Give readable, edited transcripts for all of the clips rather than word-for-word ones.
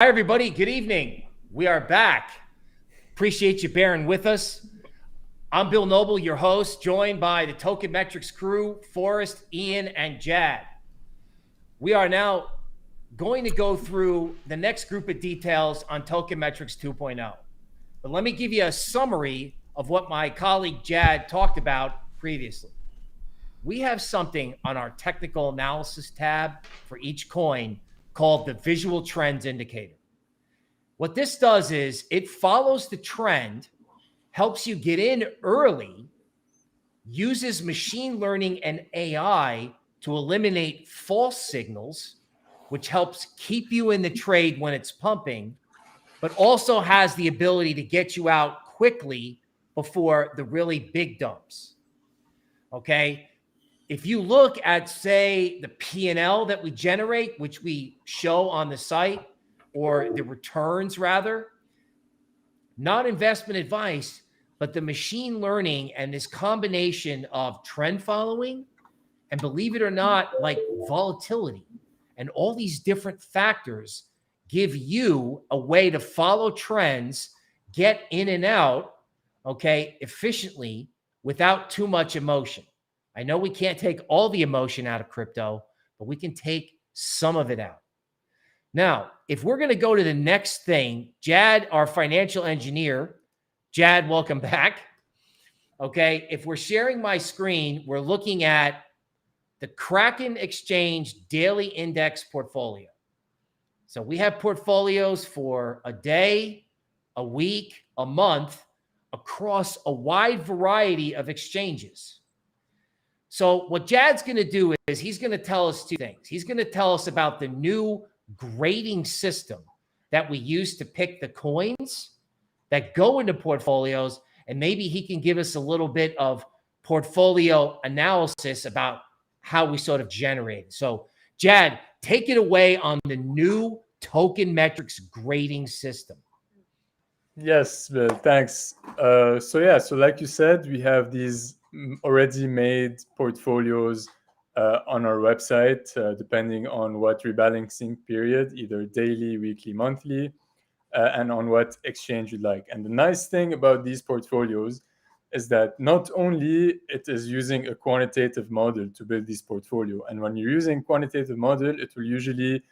Hi, everybody. Good evening. We are back. Appreciate you bearing with us. I'm Bill Noble, your host, joined by the Token Metrics crew, Forrest, Ian, and Jad. We are now going to go through the next group of details on Token Metrics 2.0. But let me give you a summary of what my colleague Jad talked about previously. We have something on our technical analysis tab for each coin called the Visual Trends Indicator. What this does is it follows the trend, helps you get in early, uses machine learning and AI to eliminate false signals, which helps keep you in the trade when it's pumping, but also has the ability to get you out quickly before the really big dumps. Okay? If you look at, say, the P&L that we generate, which we show on the site, or the returns rather, not investment advice, but the machine learning and this combination of trend following and, believe it or not, like volatility and all these different factors give you a way to follow trends, get in and out, okay, efficiently without too much emotion. I know we can't take all the emotion out of crypto, but we can take some of it out. Now, if we're going to go to the next thing, Jad, our financial engineer, Jad, welcome back. Okay, if we're sharing my screen, we're looking at the Kraken Exchange Daily Index portfolio. So we have portfolios for a day, a week, a month, across a wide variety of exchanges. So what Jad's going to do is he's going to tell us two things. He's going to tell us about the new grading system that we use to pick the coins that go into portfolios, and maybe he can give us a little bit of portfolio analysis about how we sort of generate it. So Jad, take it away on the new Token Metrics grading system. Yes, Bill, thanks. So like you said, we have these already made portfolios on our website, depending on what rebalancing period, either daily, weekly, monthly, and on what exchange you'd like. And the nice thing about these portfolios is that not only it is using a quantitative model to build this portfolio, and when you're using quantitative model, it will usually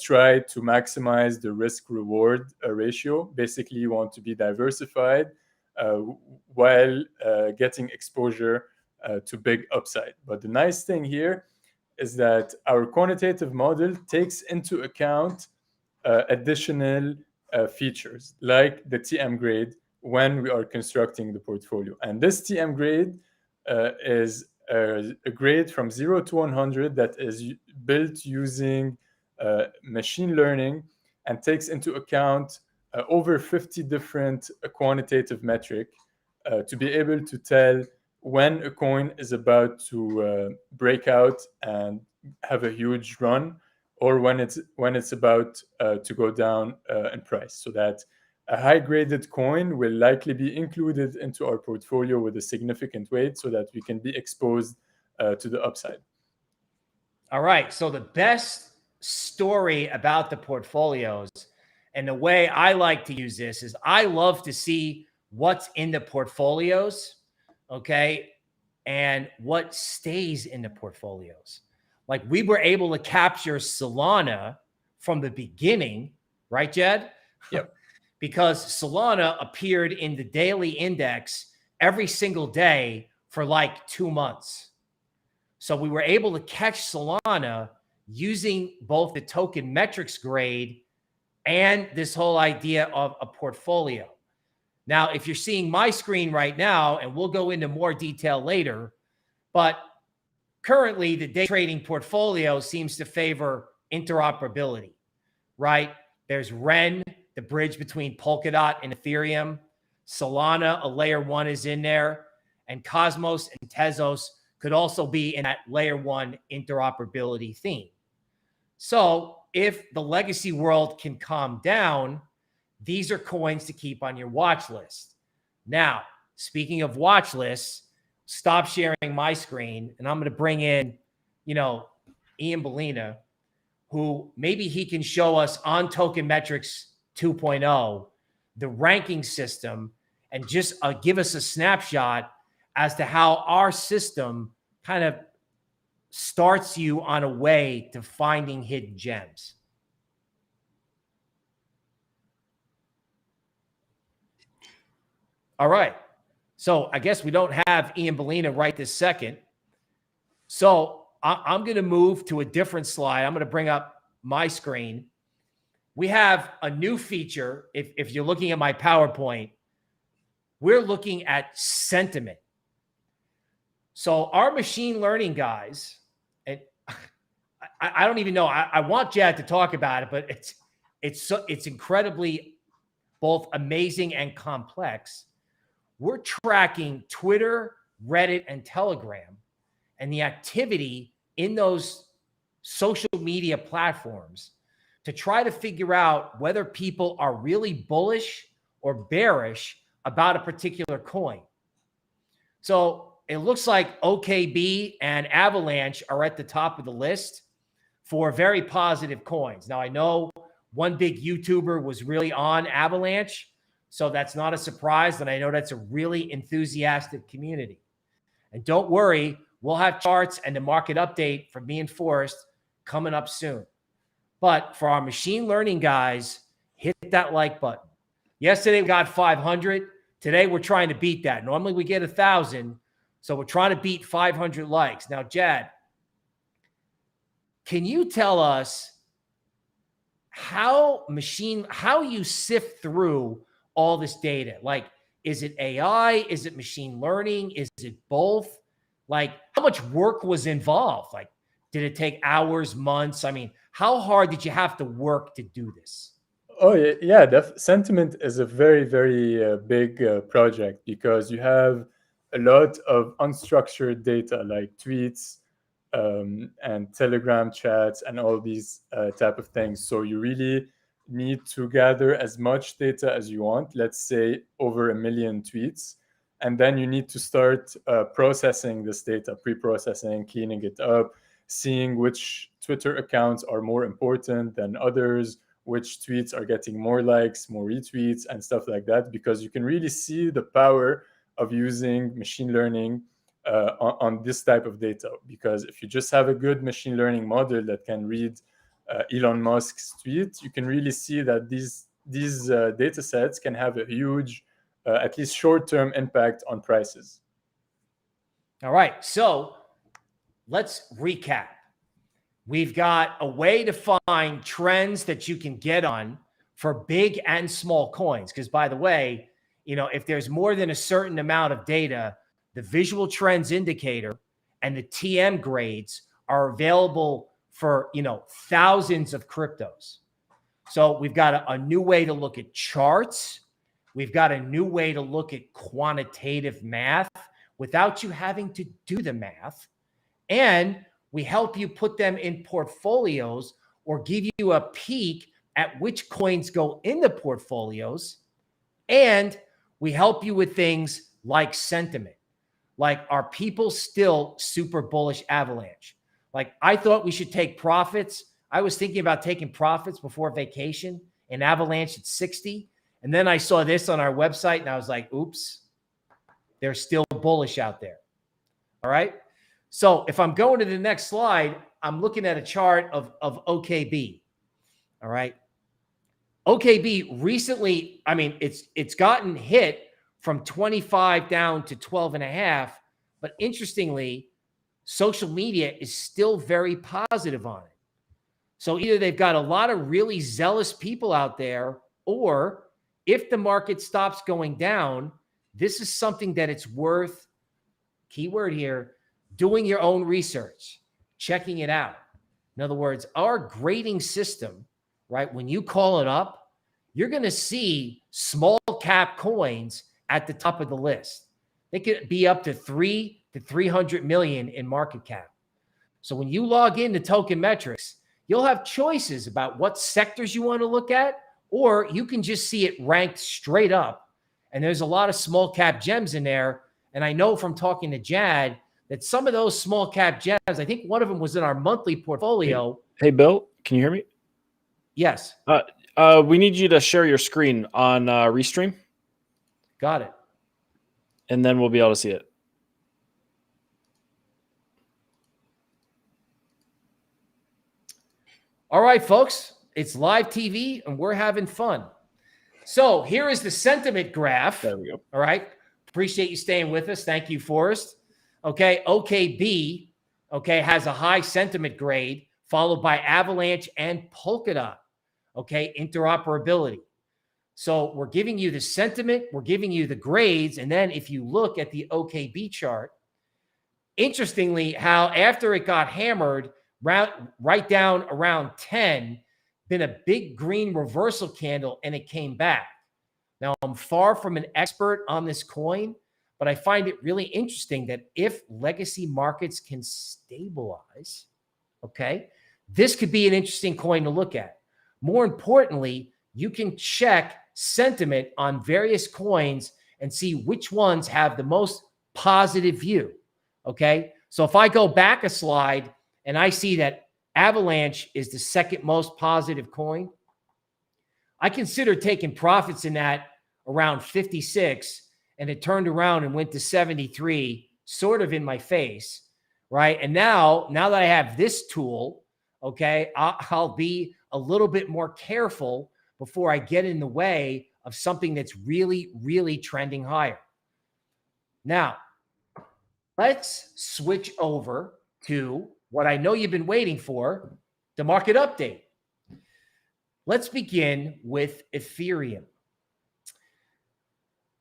try to maximize the risk-reward ratio. Basically, you want to be diversified while getting exposure to big upside. But the nice thing here is that our quantitative model takes into account additional features like the TM grade when we are constructing the portfolio. And this TM grade is a grade from 0 to 100 that is built using machine learning and takes into account over 50 different quantitative metrics to be able to tell when a coin is about to break out and have a huge run, or when it's about to go down in price, so that a high-graded coin will likely be included into our portfolio with a significant weight so that we can be exposed to the upside. All right, so the best story about the portfolios, and the way I like to use this, is I love to see what's in the portfolios, okay, and what stays in the portfolios. Like, we were able to capture Solana from the beginning, right, Jed? Yep. Because Solana appeared in the daily index every single day for like 2 months. So we were able to catch Solana using both the token metrics grade and this whole idea of a portfolio. Now, if you're seeing my screen right now, and we'll go into more detail later, but currently the day trading portfolio seems to favor interoperability, right? There's REN, the bridge between Polkadot and Ethereum. Solana, a layer 1, is in there. And Cosmos and Tezos could also be in that layer 1 interoperability theme. So if the legacy world can calm down, these are coins to keep on your watch list. Now, speaking of watch lists, stop sharing my screen, and I'm going to bring in, Ian Bellina. who maybe he can show us on Token Metrics 2.0, the ranking system, and just give us a snapshot as to how our system kind of starts you on a way to finding hidden gems. All right. So I guess we don't have Ian Bellina right this second. So I'm going to move to a different slide. I'm going to bring up my screen. We have a new feature. If you're looking at my PowerPoint, we're looking at sentiment. So our machine learning guys, and I don't even know. I want Jad to talk about it, but it's incredibly both amazing and complex. We're tracking Twitter, Reddit, and Telegram, and the activity in those social media platforms to try to figure out whether people are really bullish or bearish about a particular coin. So it looks like OKB and Avalanche are at the top of the list for very positive coins. Now, I know one big YouTuber was really on Avalanche, so that's not a surprise. And I know that's a really enthusiastic community. And don't worry, we'll have charts and the market update from me and Forrest coming up soon. But for our machine learning guys, hit that like button. Yesterday we got 500. Today we're trying to beat that. Normally we get 1,000. So we're trying to beat 500 likes. Now, Jad, can you tell us how you sift through all this data? Like, is it AI? Is it machine learning? Is it both? Like, how much work was involved? Like, did it take hours, months? I mean, how hard did you have to work to do this? Oh, yeah. Sentiment is a very, very big project because you have a lot of unstructured data like tweets and Telegram chats and all these type of things. So you really need to gather as much data as you want, let's say over 1 million tweets. And then you need to start processing this data, pre-processing, cleaning it up, seeing which Twitter accounts are more important than others, which tweets are getting more likes, more retweets, and stuff like that, because you can really see the power of using machine learning on this type of data. Because if you just have a good machine learning model that can read Elon Musk's tweet, you can really see that these data sets can have a huge, at least short-term impact on prices. All right, so let's recap. We've got a way to find trends that you can get on for big and small coins. Because by the way, if there's more than a certain amount of data, the visual trends indicator and the TM grades are available for, thousands of cryptos. So we've got a new way to look at charts. We've got a new way to look at quantitative math without you having to do the math. And we help you put them in portfolios or give you a peek at which coins go in the portfolios. And we help you with things like sentiment. Like, are people still super bullish Avalanche? Like, I thought we should take profits. I was thinking about taking profits before vacation in Avalanche at 60. And then I saw this on our website and I was like, oops, they're still bullish out there. All right. So if I'm going to the next slide, I'm looking at a chart of OKB. All right. OKB recently, it's gotten hit from 25 down to 12.5. But interestingly, social media is still very positive on it. So either they've got a lot of really zealous people out there, or if the market stops going down, this is something that it's worth, keyword here, doing your own research, checking it out. In other words, our grading system, right, when you call it up, you're going to see small cap coins at the top of the list. They could be up to 3 to 300 million in market cap. So when you log into Token Metrics, you'll have choices about what sectors you want to look at, or you can just see it ranked straight up. And there's a lot of small cap gems in there. And I know from talking to Jad that some of those small cap gems, I think one of them was in our monthly portfolio. Hey, Bill. Can you hear me? Yes. We need you to share your screen on Restream, Got it. and then we'll be able to see it. All right, folks, it's live TV and we're having fun. So here is the sentiment graph. There we go. All right. Appreciate you staying with us. Thank you, Forrest. Okay. OKB, okay, has a high sentiment grade, followed by Avalanche and Polkadot. Okay. Interoperability. So we're giving you the sentiment, we're giving you the grades. And then if you look at the OKB chart, interestingly, how after it got hammered right down around 10, been a big green reversal candle and it came back. Now, I'm far from an expert on this coin, but I find it really interesting that if legacy markets can stabilize, okay, this could be an interesting coin to look at. More importantly, you can check sentiment on various coins and see which ones have the most positive view, okay? So if I go back a slide and I see that Avalanche is the second most positive coin, I consider taking profits in that around 56, and it turned around and went to 73, sort of in my face, right? And now that I have this tool, okay, I'll be a little bit more careful before I get in the way of something that's really, really trending higher. Now, let's switch over to what I know you've been waiting for, the market update. Let's begin with Ethereum.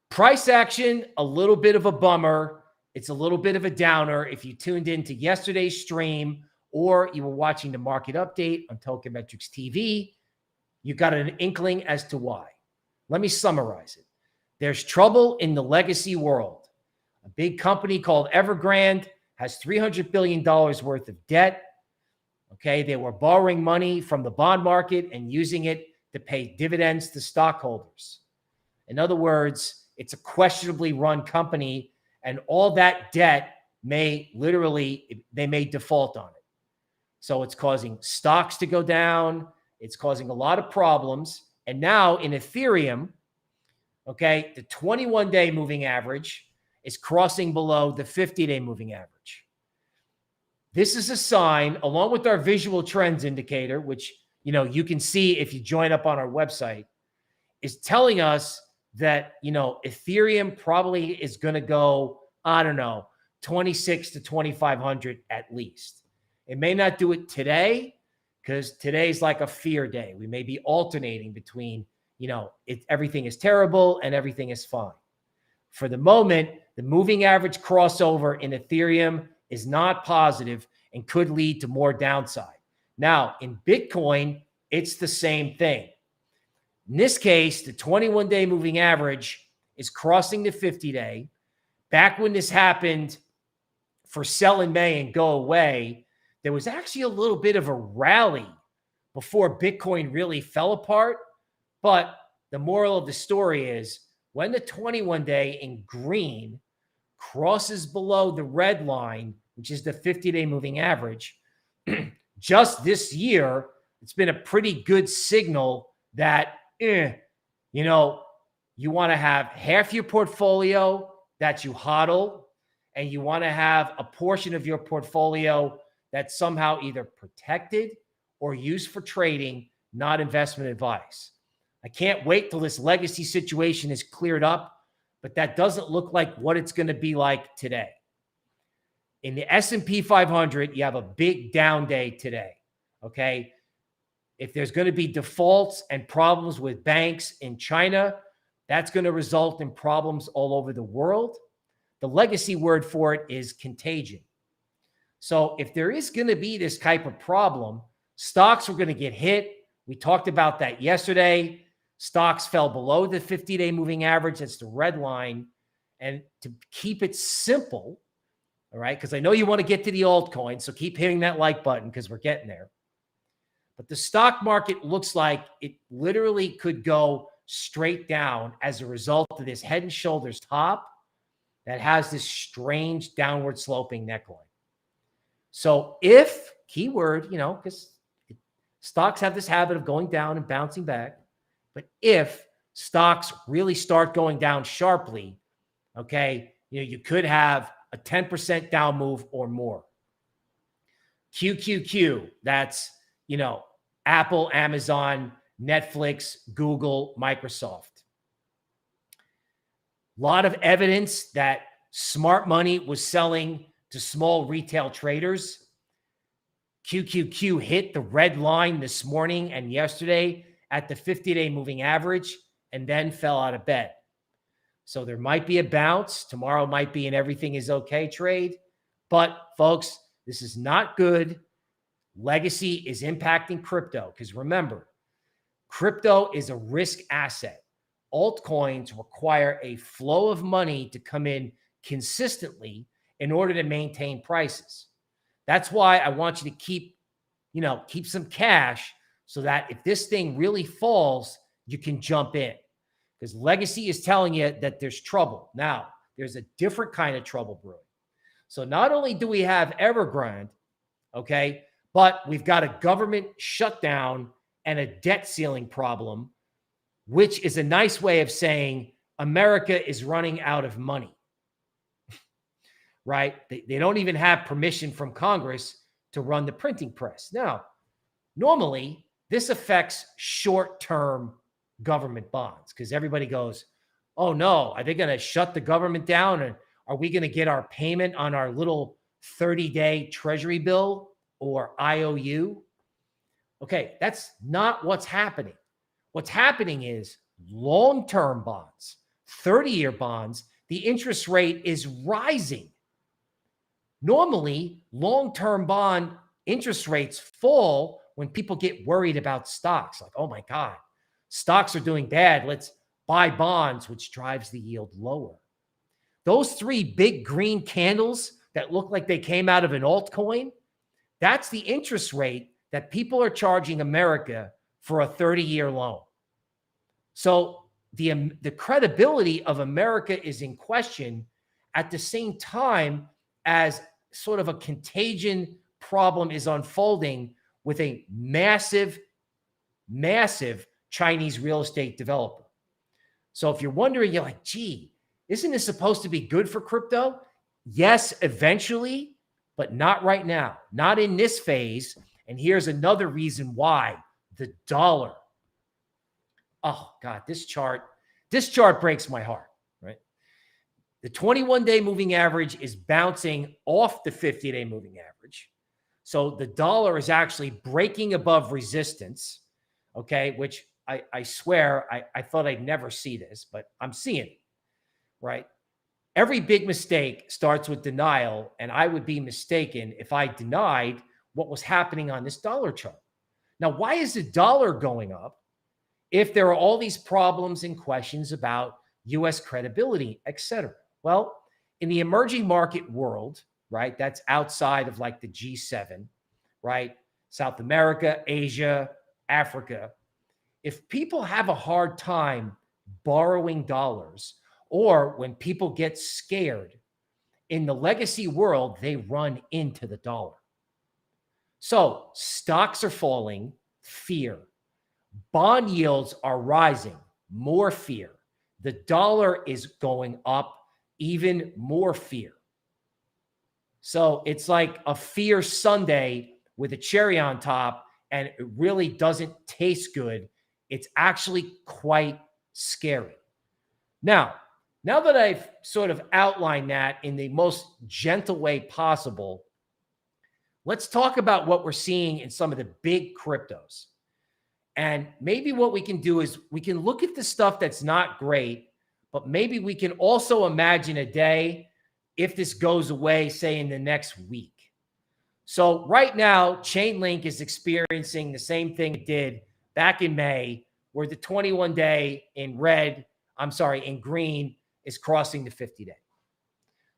Price action, a little bit of a bummer. It's a little bit of a downer. If you tuned into yesterday's stream or you were watching the market update on Token Metrics TV, you got an inkling as to why. Let me summarize it. There's trouble in the legacy world. A big company called Evergrande has $300 billion worth of debt. Okay, they were borrowing money from the bond market and using it to pay dividends to stockholders. In other words, it's a questionably run company, and all that debt they may default on it. So it's causing stocks to go down. It's causing a lot of problems. And now in Ethereum, okay, the 21-day moving average is crossing below the 50-day moving average. This is a sign, along with our visual trends indicator, which you can see if you join up on our website, is telling us that Ethereum probably is going to go, I don't know, 26 to 2,500 at least. It may not do it today because today's like a fear day. We may be alternating between, everything is terrible and everything is fine. For the moment, the moving average crossover in Ethereum is not positive and could lead to more downside. Now, in Bitcoin, it's the same thing. In this case, the 21-day moving average is crossing the 50-day. Back when this happened for sell in May and go away, there was actually a little bit of a rally before Bitcoin really fell apart. But the moral of the story is when the 21-day in green crosses below the red line, which is the 50-day moving average, just this year, it's been a pretty good signal that, you want to have half your portfolio that you hodl, and you want to have a portion of your portfolio that's somehow either protected or used for trading, not investment advice. I can't wait till this legacy situation is cleared up, but that doesn't look like what it's going to be like today. In the S&P 500, you have a big down day today, okay? If there's going to be defaults and problems with banks in China, that's going to result in problems all over the world. The legacy word for it is contagion. So if there is going to be this type of problem, stocks are going to get hit. We talked about that yesterday. Stocks fell below the 50-day moving average. That's the red line. And to keep it simple, all right, because I know you want to get to the altcoin, so keep hitting that like button because we're getting there. But the stock market looks like it literally could go straight down as a result of this head and shoulders top that has this strange downward sloping neckline. So if, keyword, because Stocks have this habit of going down and bouncing back. But if stocks really start going down sharply, okay, you could have a 10% down move or more. QQQ, that's, Apple, Amazon, Netflix, Google, Microsoft. A lot of evidence that smart money was selling to small retail traders. QQQ hit the red line this morning and yesterday at the 50-day moving average and then fell out of bed. So there might be a bounce. Tomorrow might be an everything is okay trade. But folks, this is not good. Legacy is impacting crypto because remember, crypto is a risk asset. Altcoins require a flow of money to come in consistently in order to maintain prices. That's why I want you to keep some cash so that if this thing really falls, you can jump in. Because Legacy is telling you that there's trouble. Now, there's a different kind of trouble brewing. So not only do we have Evergrande, okay, but we've got a government shutdown and a debt ceiling problem, which is a nice way of saying America is running out of money, right? They don't even have permission from Congress to run the printing press. Now, normally, this affects short-term government bonds because everybody goes, oh no, are they going to shut the government down? And are we going to get our payment on our little 30-day treasury bill or IOU? Okay, that's not what's happening. What's happening is long-term bonds, 30-year bonds, the interest rate is rising. Normally, long-term bond interest rates fall when people get worried about stocks. Like, oh my God, stocks are doing bad. Let's buy bonds, which drives the yield lower. Those three big green candles that look like they came out of an altcoin, that's the interest rate that people are charging America for a 30-year loan. So the credibility of America is in question at the same time as sort of a contagion problem is unfolding with a massive, massive Chinese real estate developer. So if you're wondering, you're like, gee, isn't this supposed to be good for crypto? Yes, eventually, but not right now, not in this phase. And here's another reason why: the dollar. Oh God, this chart breaks my heart, right? The 21-day moving average is bouncing off the 50-day moving average. So the dollar is actually breaking above resistance, okay, which I swear I thought I'd never see this, but I'm seeing it, right? Every big mistake starts with denial, and I would be mistaken if I denied what was happening on this dollar chart. Now, why is the dollar going up if there are all these problems and questions about U.S. credibility, et cetera? Well, in the emerging market world, right, that's outside of like the G7, right, South America, Asia, Africa, if people have a hard time borrowing dollars, or when people get scared, in the legacy world, they run into the dollar. So stocks are falling, fear. Bond yields are rising, more fear. The dollar is going up, even more fear. So it's like a fear sundae with a cherry on top, and it really doesn't taste good. It's actually quite scary. Now that I've sort of outlined that in the most gentle way possible, let's talk about what we're seeing in some of the big cryptos. And maybe what we can do is we can look at the stuff that's not great, but maybe we can also imagine a day if this goes away, say in the next week. So right now, Chainlink is experiencing the same thing it did back in May, where the 21-day in green is crossing the 50-day.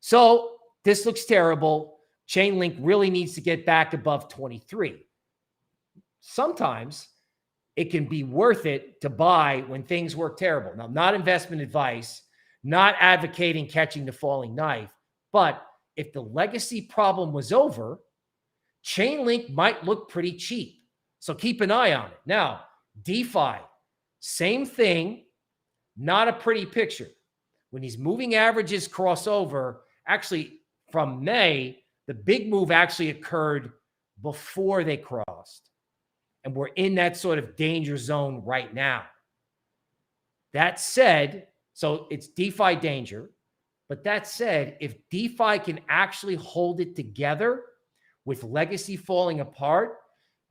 So this looks terrible. Chainlink really needs to get back above 23. Sometimes it can be worth it to buy when things work terrible. Now, not investment advice, not advocating catching the falling knife, but if the legacy problem was over, Chainlink might look pretty cheap. So keep an eye on it. Now, DeFi, same thing, not a pretty picture. When these moving averages cross over, actually from May, the big move actually occurred before they crossed. And we're in that sort of danger zone right now. That said, so it's DeFi danger. But that said, if DeFi can actually hold it together with legacy falling apart,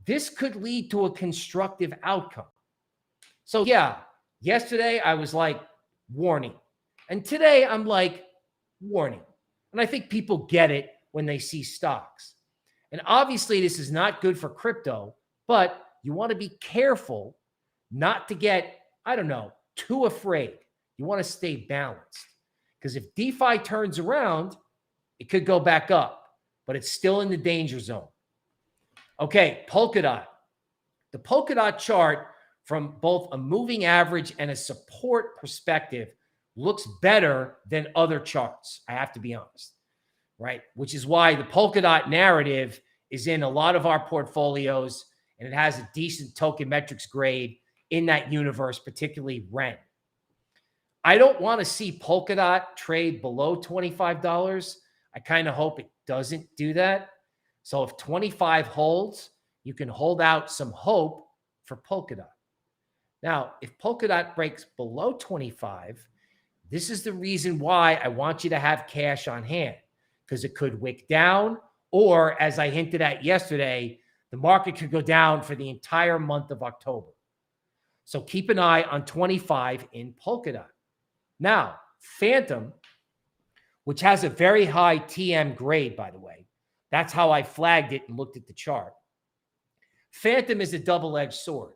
this could lead to a constructive outcome. So yeah, yesterday I was like, warning. And today I'm like, warning. And I think people get it when they see stocks. And obviously this is not good for crypto, but you want to be careful not to get, I don't know, too afraid. You want to stay balanced. Because if DeFi turns around, it could go back up, but it's still in the danger zone. Okay, Polkadot. The Polkadot chart from both a moving average and a support perspective looks better than other charts, I have to be honest, right? Which is why the Polkadot narrative is in a lot of our portfolios, and it has a decent token metrics grade in that universe, particularly REN. I don't want to see Polkadot trade below $25. I kind of hope it doesn't do that. So if 25 holds, you can hold out some hope for Polkadot. Now, if Polkadot breaks below 25, this is the reason why I want you to have cash on hand, because it could wick down, or as I hinted at yesterday, the market could go down for the entire month of October. So keep an eye on 25 in Polkadot. Now, Phantom, which has a very high TM grade, by the way, that's how I flagged it and looked at the chart. Phantom is a double-edged sword.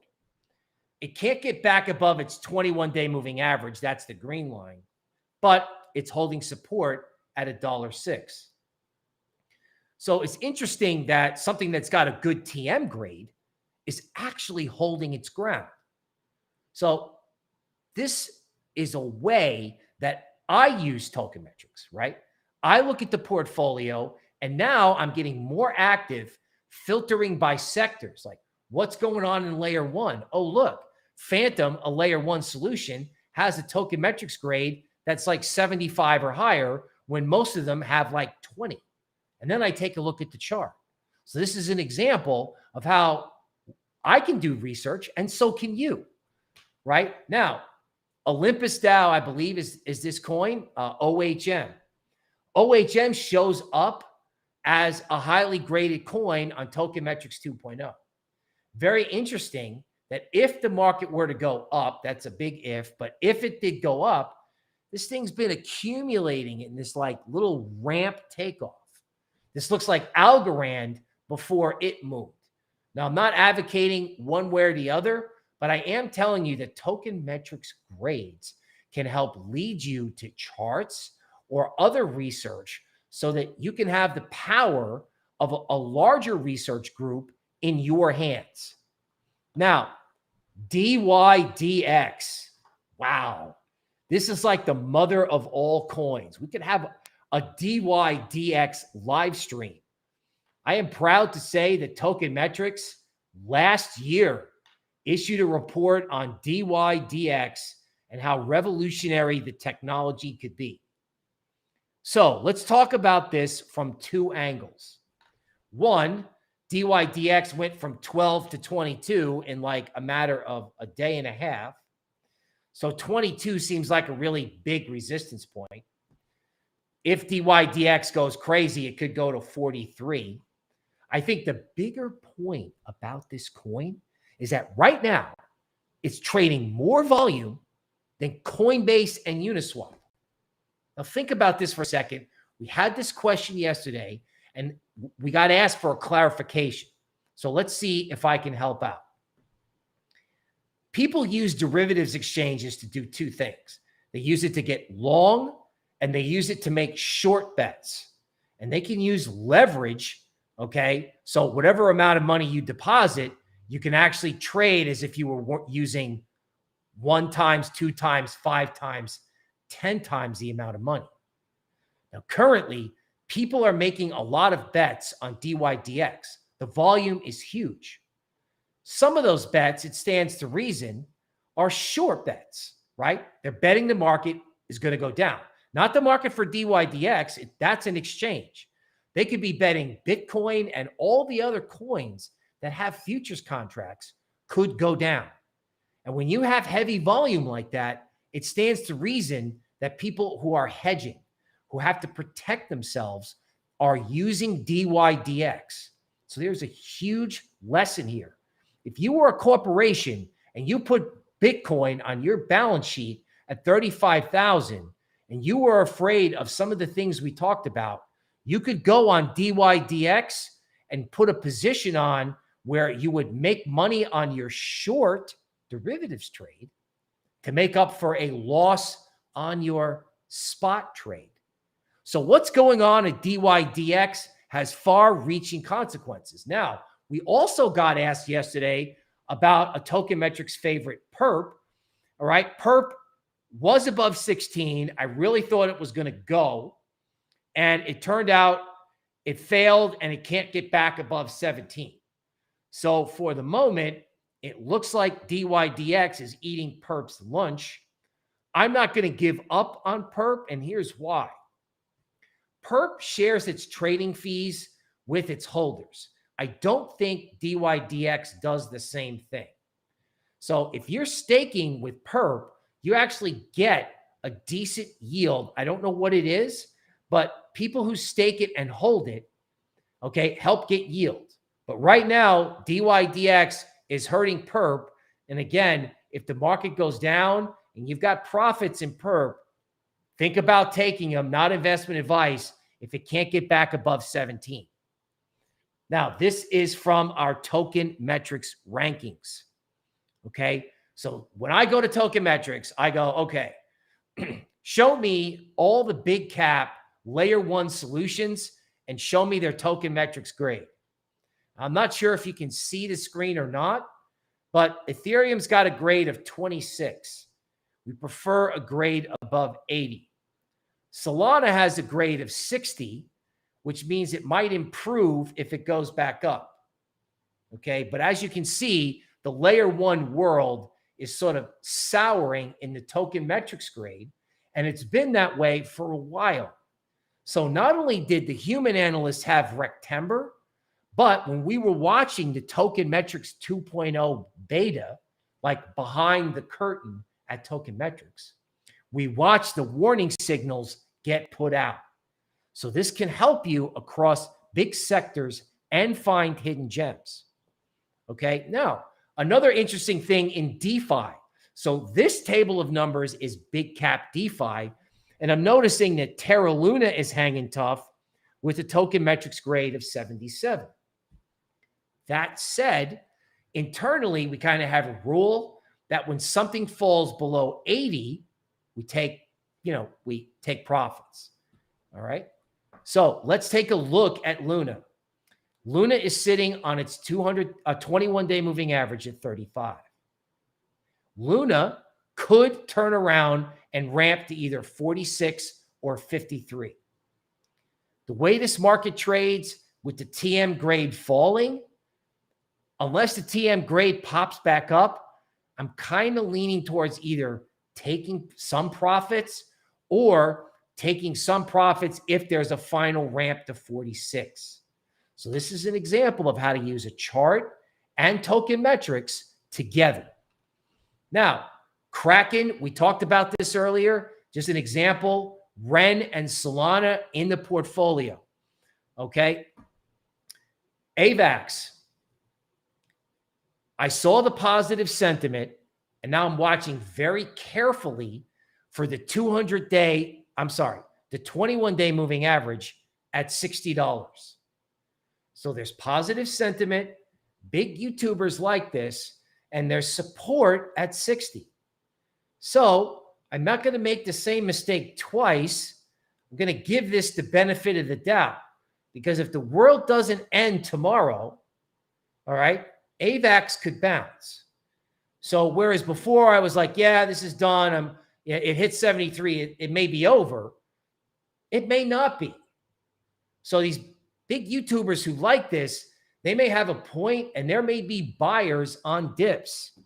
It can't get back above its 21-day moving average. That's the green line. But it's holding support at $1.06. So it's interesting that something that's got a good TM grade is actually holding its ground. So this is a way that I use token metrics, right? I look at the portfolio, and now I'm getting more active filtering by sectors, like what's going on in layer one. Oh, look, Phantom, a layer one solution, has a token metrics grade that's like 75 or higher when most of them have like 20. And then I take a look at the chart. So this is an example of how I can do research, and so can you, right? Now, Olympus DAO, I believe, is this coin, OHM. OHM shows up as a highly graded coin on Token Metrics 2.0. Very interesting that if the market were to go up, that's a big if, but if it did go up, this thing's been accumulating in this like little ramp takeoff. This looks like Algorand before it moved. Now, I'm not advocating one way or the other, but I am telling you that token metrics grades can help lead you to charts or other research so that you can have the power of a larger research group in your hands. Now, DYDX. Wow. This is like the mother of all coins. We could have a DYDX live stream. I am proud to say that Token Metrics last year issued a report on DYDX and how revolutionary the technology could be. So let's talk about this from two angles. One, DYDX went from 12 to 22 in like a matter of a day and a half. So 22 seems like a really big resistance point. If DYDX goes crazy, it could go to 43. I think the bigger point about this coin is that right now it's trading more volume than Coinbase and Uniswap. Now think about this for a second. We had this question yesterday and we got asked for a clarification. So let's see if I can help out. People use derivatives exchanges to do two things. They use it to get long and they use it to make short bets. And they can use leverage, okay? So whatever amount of money you deposit, you can actually trade as if you were using 1 times, 2 times, 5 times, 10 times the amount of money. Now, currently, people are making a lot of bets on DYDX. The volume is huge. Some of those bets, it stands to reason, are short bets, right? They're betting the market is going to go down. Not the market for DYDX. That's an exchange. They could be betting Bitcoin and all the other coins that have futures contracts could go down. And when you have heavy volume like that, it stands to reason that people who are hedging, who have to protect themselves, are using DYDX. So there's a huge lesson here. If you were a corporation and you put Bitcoin on your balance sheet at 35,000 and you were afraid of some of the things we talked about, you could go on DYDX and put a position on where you would make money on your short derivatives trade to make up for a loss on your spot trade. So what's going on at DYDX has far-reaching consequences. Now, we also got asked yesterday about a Token Metrics favorite, Perp. All right, Perp was above 16. I really thought it was going to go, and it turned out it failed, and it can't get back above 17. So for the moment, it looks like DYDX is eating Perp's lunch. I'm not going to give up on Perp, and here's why. Perp shares its trading fees with its holders. I don't think DYDX does the same thing. So if you're staking with Perp, you actually get a decent yield. I don't know what it is, but people who stake it and hold it, okay, help get yield. But right now, DYDX is hurting Perp. And again, if the market goes down and you've got profits in Perp, think about taking them, not investment advice, if it can't get back above 17. Now, this is from our Token Metrics rankings. Okay, so when I go to Token Metrics, I go, okay, show me all the big cap layer one solutions and show me their Token Metrics grade. I'm not sure if you can see the screen or not, but Ethereum's got a grade of 26. We prefer a grade above 80. Solana has a grade of 60, which means it might improve if it goes back up. Okay, but as you can see, the layer one world is sort of souring in the Token Metrics grade, and it's been that way for a while. So not only did the human analysts have Rectember, but when we were watching the Token Metrics 2.0 beta, like behind the curtain at Token Metrics, we watched the warning signals get put out. So this can help you across big sectors and find hidden gems. Okay, now another interesting thing in DeFi. So this table of numbers is big cap DeFi, and I'm noticing that Terra Luna is hanging tough with a Token Metrics grade of 77. That said, internally, we kind of have a rule that when something falls below 80, we take profits. All right. So let's take a look at Luna. Luna is sitting on its 21-day moving average at 35. Luna could turn around and ramp to either 46 or 53. The way this market trades with the TM grade falling, unless the TM grade pops back up, I'm kind of leaning towards either taking some profits or taking some profits if there's a final ramp to 46. So this is an example of how to use a chart and Token Metrics together. Now, Kraken, we talked about this earlier, just an example, Ren and Solana in the portfolio. Okay. AVAX. I saw the positive sentiment, and now I'm watching very carefully for the 21-day moving average at $60. So there's positive sentiment, big YouTubers like this, and there's support at 60. So I'm not going to make the same mistake twice. I'm going to give this the benefit of the doubt, because if the world doesn't end tomorrow, all right, AVAX could bounce. So whereas before I was like, yeah, this is done. It hit 73. It may be over. It may not be. So these big YouTubers who like this, They may have a point, and there may be buyers on dips.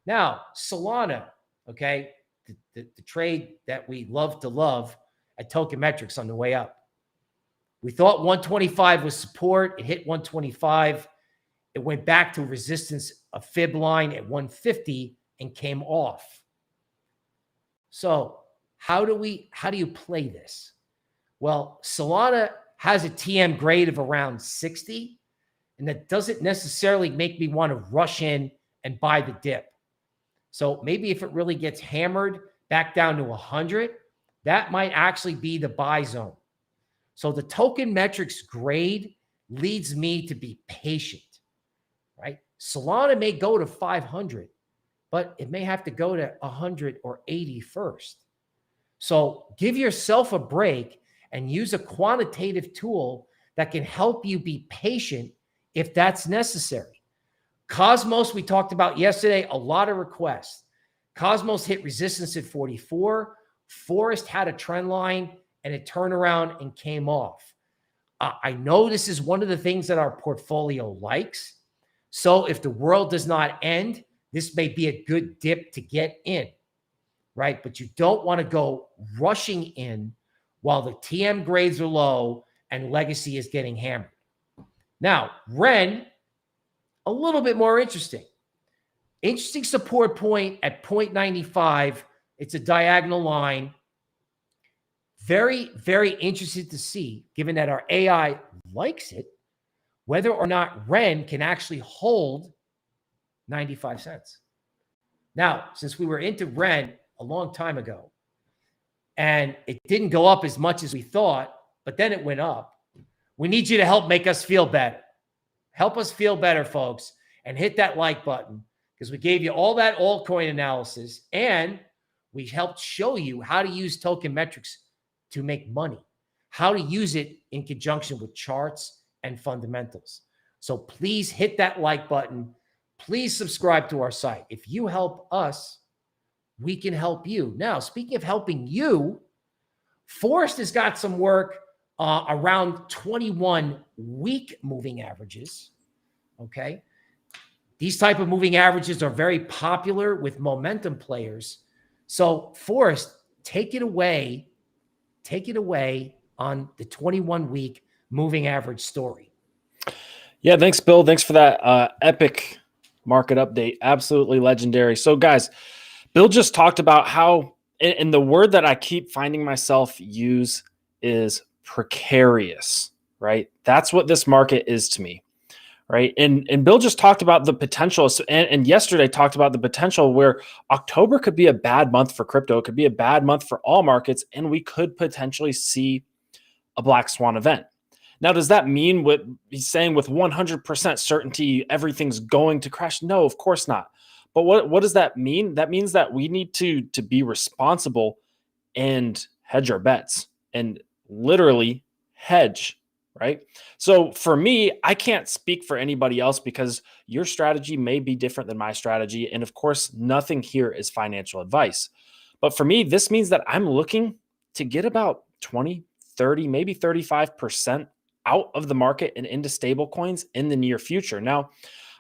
Now, Solana, okay, the trade that we love to love at Token Metrics on the way up. We thought 125 was support. It hit 125. It went back to resistance, a fib line at 150, and came off. So how do you play this? Well, Solana has a TM grade of around 60, and that doesn't necessarily make me want to rush in and buy the dip. So maybe if it really gets hammered back down to 100, that might actually be the buy zone. So the Token Metrics grade leads me to be patient, right? Solana may go to 500, but it may have to go to 100 or 80 first. So give yourself a break and use a quantitative tool that can help you be patient if that's necessary. Cosmos, we talked about yesterday, a lot of requests. Cosmos hit resistance at 44. Forrest had a trend line and it turned around and came off. I know this is one of the things that our portfolio likes. So if the world does not end, this may be a good dip to get in, right? But you don't want to go rushing in while the TM grades are low and legacy is getting hammered. Now, Ren, a little bit more interesting. Interesting support point at 0.95. It's a diagonal line. Very, very interested to see, given that our AI likes it, whether or not Ren can actually hold 95 cents. Now, since we were into Ren a long time ago, and it didn't go up as much as we thought, but then it went up, we need you to help make us feel better. Help us feel better, folks, and hit that like button, because we gave you all that altcoin analysis, and we helped show you how to use Token Metrics to make money, how to use it in conjunction with charts and fundamentals. So please hit that like button. Please subscribe to our site. If you help us, we can help you. Now, speaking of helping you, Forrest has got some work around 21-week moving averages, okay? These type of moving averages are very popular with momentum players. So Forrest, take it away on the 21-week moving average story. Yeah, thanks, Bill. Thanks for that epic market update. Absolutely legendary. So, guys, Bill just talked about how, and the word that I keep finding myself use is precarious, right? That's what this market is to me, right? And Bill just talked about the potential, and yesterday talked about the potential where October could be a bad month for crypto. It could be a bad month for all markets, and we could potentially see a black swan event. Now, does that mean what he's saying with 100% certainty everything's going to crash? No, of course not. But what does that mean? That means that we need to be responsible and hedge our bets, and literally hedge, right? So for me, I can't speak for anybody else because your strategy may be different than my strategy. And of course, nothing here is financial advice. But for me, this means that I'm looking to get about 20, 30, maybe 35% out of the market and into stable coins in the near future. Now,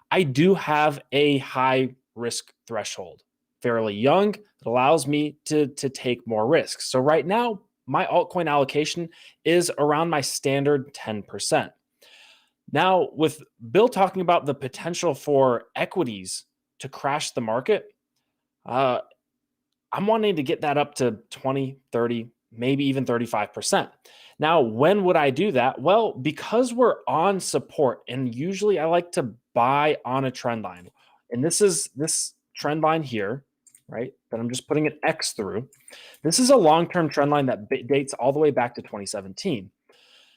I do have a high risk threshold, fairly young. It allows me to take more risks. So right now, my altcoin allocation is around my standard 10%. Now, with Bill talking about the potential for equities to crash the market, I'm wanting to get that up to 20, 30, maybe even 35%. Now, when would I do that? Well, because we're on support, and usually I like to buy on a trend line. And this is this trend line here, right? That I'm just putting an X through. This is a long-term trend line that dates all the way back to 2017.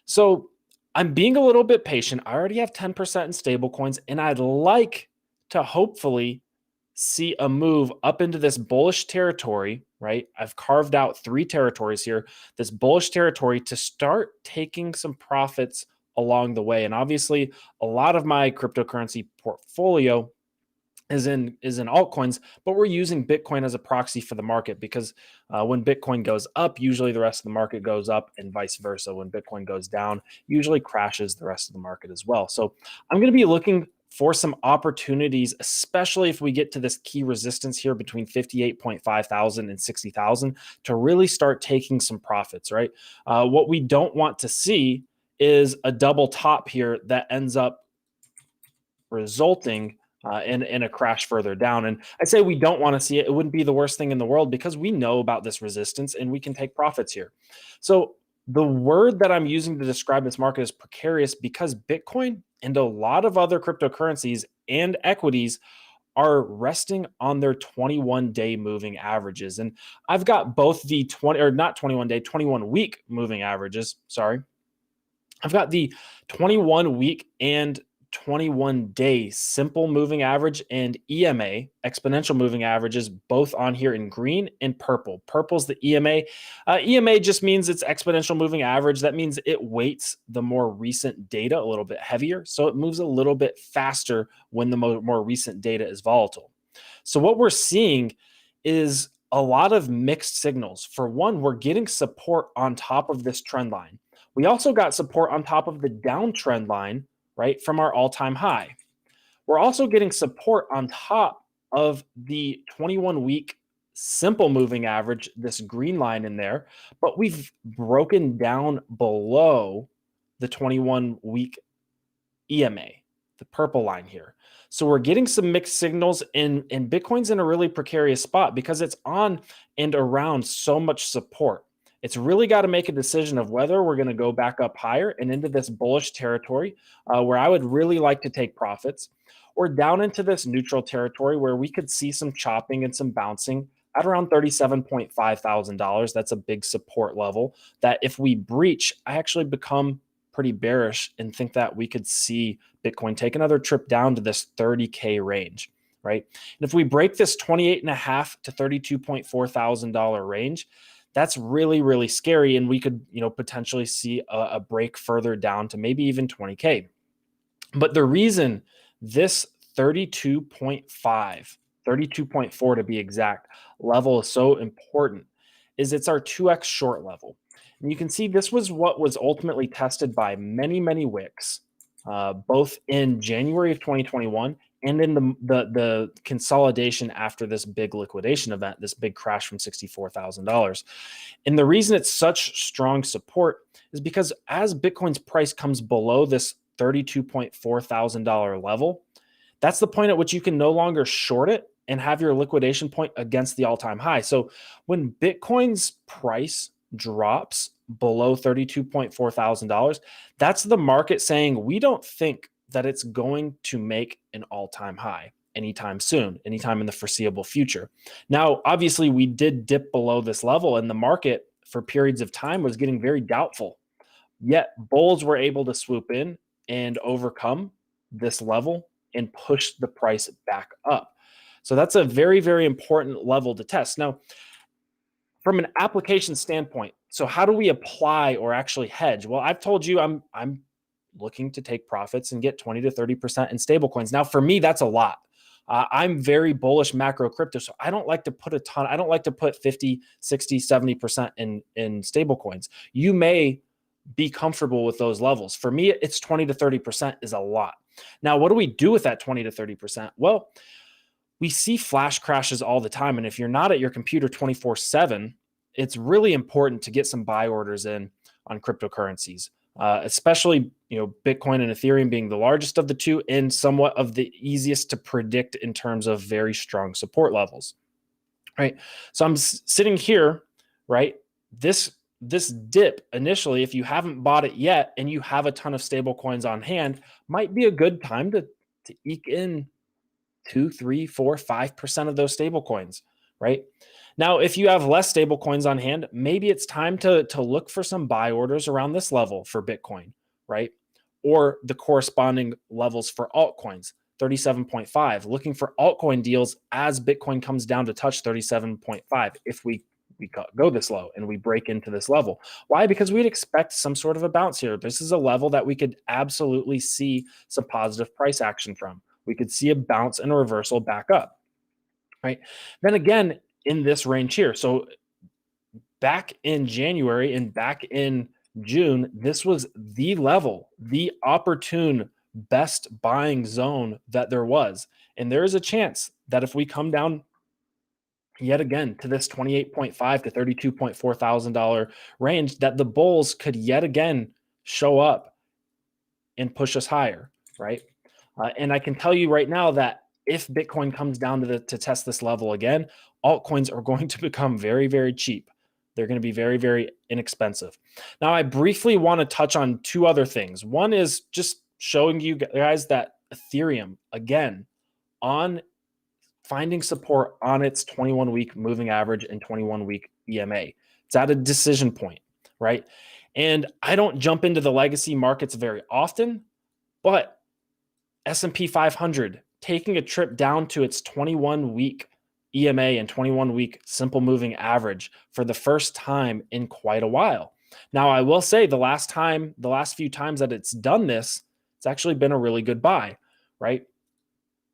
So I'm being a little bit patient. I already have 10% in stable coins, and I'd like to hopefully see a move up into this bullish territory, right? I've carved out 3 territories here, this bullish territory, to start taking some profits along the way. And obviously, a lot of my cryptocurrency portfolio is in altcoins, but we're using Bitcoin as a proxy for the market because when Bitcoin goes up, usually the rest of the market goes up, and vice versa. When Bitcoin goes down, usually crashes the rest of the market as well. So I'm going to be looking for some opportunities, especially if we get to this key resistance here between 58.5 thousand and 60,000, to really start taking some profits, right? What we don't want to see is a double top here that ends up resulting in a crash further down. And I say we don't want to see it. It wouldn't be the worst thing in the world because we know about this resistance and we can take profits here. So the word that I'm using to describe this market is precarious because Bitcoin and a lot of other cryptocurrencies and equities are resting on their 21-day moving averages. And I've got both the 21 week moving averages. Sorry. I've got the 21 week and 21-day simple moving average and EMA, exponential moving averages, both on here in green and purple. Purple's the EMA. EMA just means it's exponential moving average. That means it weights the more recent data a little bit heavier, so it moves a little bit faster when the more recent data is volatile. So what we're seeing is a lot of mixed signals. For one, we're getting support on top of this trend line. We also got support on top of the downtrend line, right, from our all-time high. We're also getting support on top of the 21-week simple moving average, this green line in there, but we've broken down below the 21-week EMA, the purple line here. So we're getting some mixed signals, and Bitcoin's in a really precarious spot because it's on and around so much support. It's really got to make a decision of whether we're going to go back up higher and into this bullish territory where I would really like to take profits, or down into this neutral territory where we could see some chopping and some bouncing at around $37.5 thousand. That's a big support level that if we breach, I actually become pretty bearish and think that we could see Bitcoin take another trip down to this 30K range, right? And if we break this $28.5 to $32.4 thousand range, that's really, really scary. And we could, potentially see a break further down to maybe even 20K. But the reason this 32.4 to be exact level is so important is it's our 2x short level. And you can see this was what was ultimately tested by many, many wicks, both in January of 2021 and in the consolidation after this big liquidation event, this big crash from $64,000. And the reason it's such strong support is because as Bitcoin's price comes below this $32.4 thousand level, that's the point at which you can no longer short it and have your liquidation point against the all-time high. So when Bitcoin's price drops below $32.4 thousand, that's the market saying we don't think that it's going to make an all-time high anytime soon, anytime in the foreseeable future. Now, obviously, we did dip below this level, and the market for periods of time was getting very doubtful. Yet bulls were able to swoop in and overcome this level and push the price back up. So that's a very, very important level to test. Now, from an application standpoint, so how do we apply or actually hedge? Well, I've told you I'm looking to take profits and get 20 to 30% in stablecoins. Now, for me, that's a lot. I'm very bullish macro crypto, so I don't like to put I don't like to put 50, 60, 70% in stablecoins. You may be comfortable with those levels. For me, it's 20 to 30% is a lot. Now, what do we do with that 20 to 30%? Well, we see flash crashes all the time. And if you're not at your computer 24/7, it's really important to get some buy orders in on cryptocurrencies, especially Bitcoin and Ethereum being the largest of the two and somewhat of the easiest to predict in terms of very strong support levels. Right. So I'm sitting here, right? This dip initially, if you haven't bought it yet and you have a ton of stable coins on hand, might be a good time to eke in 2, 3, 4, 5% of those stable coins, right? Now, if you have less stable coins on hand, maybe it's time to look for some buy orders around this level for Bitcoin, right? Or the corresponding levels for altcoins, 37.5, looking for altcoin deals as Bitcoin comes down to touch 37.5 if we go this low and we break into this level. Why? Because we'd expect some sort of a bounce here. This is a level that we could absolutely see some positive price action from. We could see a bounce and a reversal back up, right? Then again, in this range here. So back in January and back in June, this was the level, the opportune best buying zone that there was. And there is a chance that if we come down yet again to this $28.5 to $32.4 thousand range, that the bulls could yet again show up and push us higher, right? And I can tell you right now that if Bitcoin comes down to test this level again, altcoins are going to become very, very cheap. They're going to be very, very inexpensive. Now, I briefly want to touch on two other things. One is just showing you guys that Ethereum, again, on finding support on its 21-week moving average and 21-week EMA. It's at a decision point, right? And I don't jump into the legacy markets very often, but S&P 500 taking a trip down to its 21-week EMA and 21-week simple moving average for the first time in quite a while. Now, I will say the last few times that it's done this, it's actually been a really good buy, right?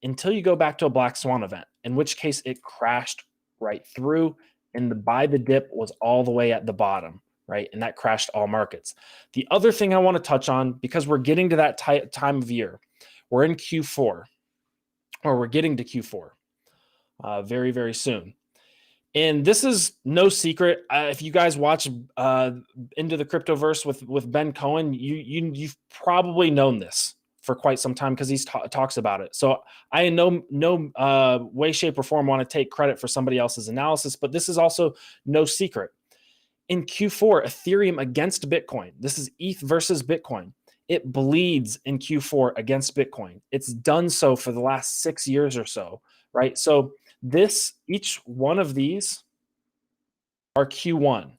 Until you go back to a black swan event, in which case it crashed right through and the buy the dip was all the way at the bottom, right? And that crashed all markets. The other thing I want to touch on, because we're getting to that time of year, we're in Q4, or we're getting to Q4 very, very soon. And this is no secret. If you guys watch Into the Cryptoverse with Ben Cohen, you've probably known this for quite some time because he talks about it. So I in no way, shape, or form want to take credit for somebody else's analysis, but this is also no secret. In Q4, Ethereum against Bitcoin, this is ETH versus Bitcoin. It bleeds in Q4 against Bitcoin. It's done so for the last 6 years or so, right? So each one of these are Q1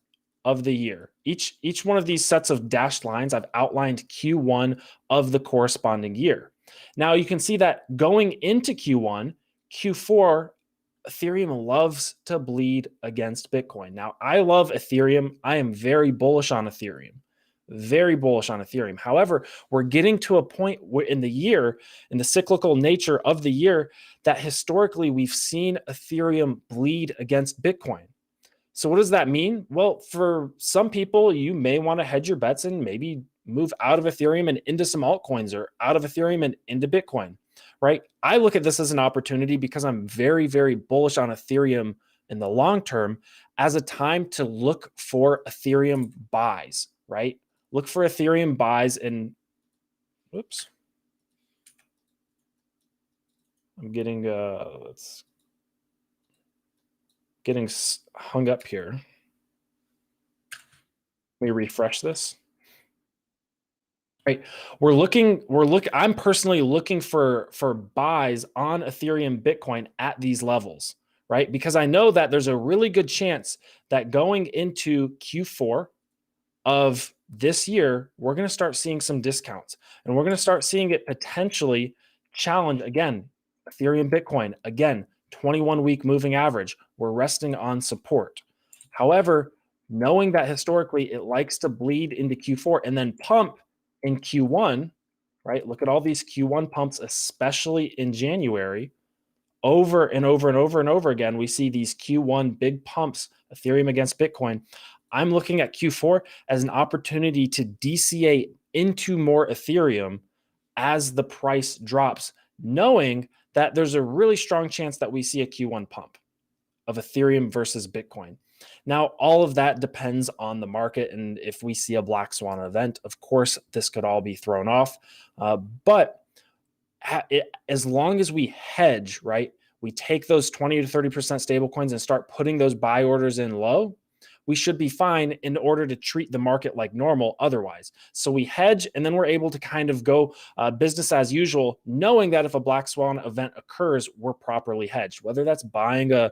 of the year. Each one of these sets of dashed lines, I've outlined Q1 of the corresponding year. Now you can see that going into Q1, Q4, Ethereum loves to bleed against Bitcoin. Now, I love Ethereum. I am very bullish on Ethereum. Very bullish on Ethereum. However, we're getting to a point where in the year, in the cyclical nature of the year, that historically we've seen Ethereum bleed against Bitcoin. So what does that mean? Well, for some people, you may want to hedge your bets and maybe move out of Ethereum and into some altcoins, or out of Ethereum and into Bitcoin, right? I look at this as an opportunity because I'm very, very bullish on Ethereum in the long term as a time to look for Ethereum buys, right? Look for Ethereum buys and, whoops. I'm getting, getting hung up here. Let me refresh this. Right. I'm personally looking for buys on Ethereum Bitcoin at these levels, right? Because I know that there's a really good chance that going into Q4 of this year, we're going to start seeing some discounts, and we're going to start seeing it potentially challenge again, Ethereum Bitcoin, again, 21-week moving average. We're resting on support. However, knowing that historically it likes to bleed into Q4 and then pump in Q1, right? Look at all these Q1 pumps, especially in January, over and over and over and over again. We see these Q1 big pumps, Ethereum against Bitcoin. I'm looking at Q4 as an opportunity to DCA into more Ethereum as the price drops, knowing that there's a really strong chance that we see a Q1 pump of Ethereum versus Bitcoin. Now, all of that depends on the market. And if we see a black swan event, of course, this could all be thrown off. But as long as we hedge, right, we take those 20 to 30% stable coins and start putting those buy orders in low, we should be fine in order to treat the market like normal otherwise. So we hedge, and then we're able to kind of go business as usual, knowing that if a black swan event occurs, we're properly hedged, whether that's buying a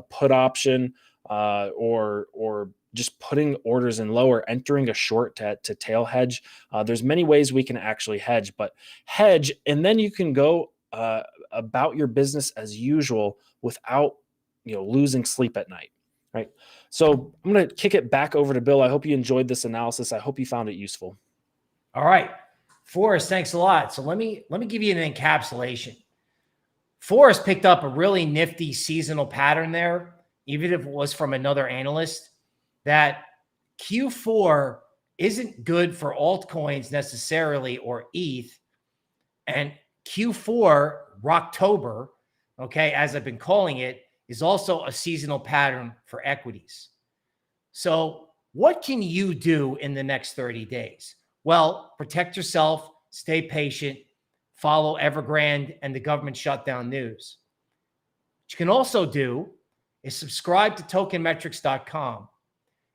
put option or just putting orders in low or entering a short to tail hedge. There's many ways we can actually hedge, but hedge, and then you can go about your business as usual without losing sleep at night. Right. So I'm going to kick it back over to Bill. I hope you enjoyed this analysis. I hope you found it useful. All right. Forrest, thanks a lot. So let me give you an encapsulation. Forrest picked up a really nifty seasonal pattern there, even if it was from another analyst, that Q4 isn't good for altcoins necessarily or ETH. And Q4, Rocktober, okay, as I've been calling it, is also a seasonal pattern for equities. So what can you do in the next 30 days? Well, protect yourself, stay patient, follow Evergrande and the government shutdown news. What you can also do is subscribe to tokenmetrics.com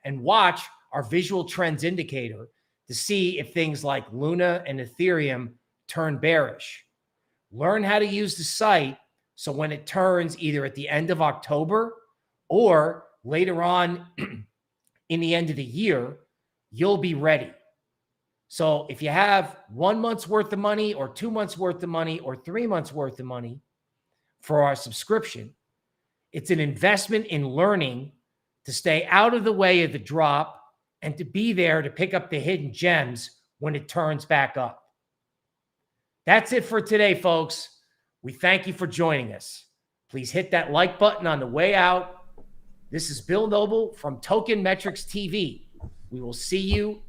and watch our visual trends indicator to see if things like Luna and Ethereum turn bearish. Learn how to use the site so when it turns either at the end of October or later on in the end of the year, you'll be ready. So if you have 1 month's worth of money or 2 months worth of money or 3 months worth of money for our subscription, it's an investment in learning to stay out of the way of the drop and to be there to pick up the hidden gems when it turns back up. That's it for today, folks. We thank you for joining us. Please hit that like button on the way out. This is Bill Noble from Token Metrics TV. We will see you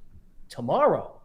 tomorrow.